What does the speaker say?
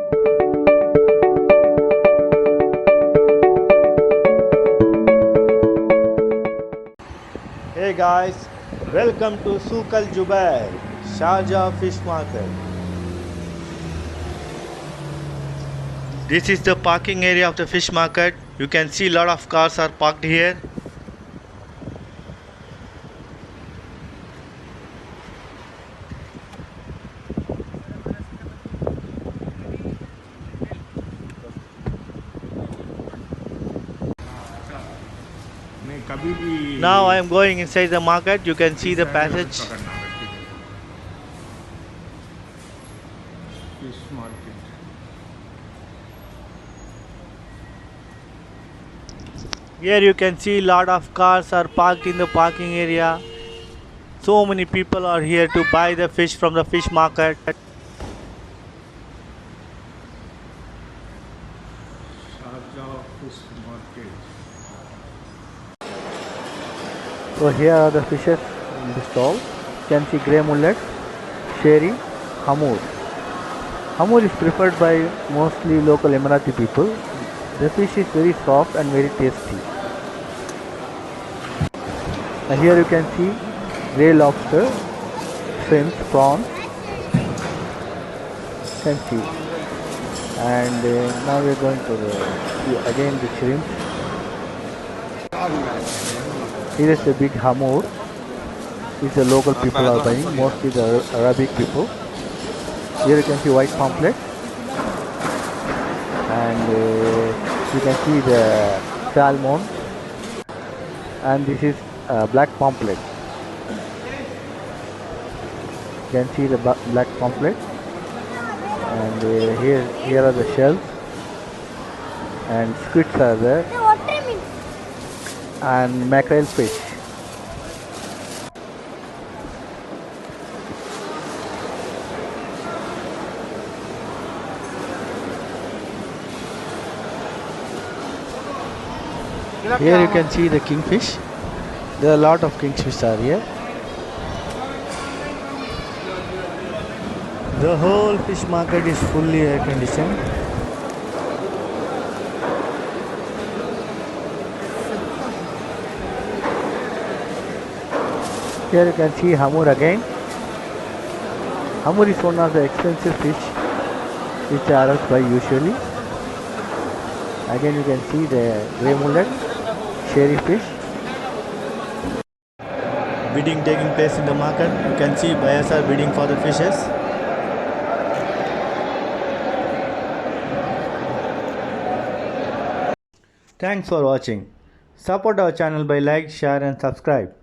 Hey guys, welcome to Souq Al Jubail, Sharjah Fish Market. This is the parking area of the fish market. You can see a lot of cars are parked here. Now I am going inside the market. You can see the passage. Fish market. Here you can see a lot of cars are parked in the parking area. So many people are here to buy the fish from the fish market. Sharjah fish market. So here are the fishes in the stall. You can see grey mullet, sherry, hamur. Hamur is preferred by mostly local Emirati people. The fish is very soft and very tasty. And here you can see grey lobster, shrimps, prawns. You can see. And now we are going to see again the shrimps. Here is the big hamur. This is the local people are buying, mostly the Arabic people. Here you can see white pomfret, and you can see the salmon, and this is black pomfret. You can see the black pomfret, and here are the shells, and squids are there, and mackerel fish. Here you can see the kingfish. There are a lot of kingfish are here. The whole fish market is fully air conditioned. Here you can see hamur again. Hamur is one of the expensive fish which Arabs buy usually. Again you can see the grey mullet, sherry fish. Bidding taking place in the market. You can see buyers are bidding for the fishes. Thanks for watching. Support our channel by like, share and subscribe.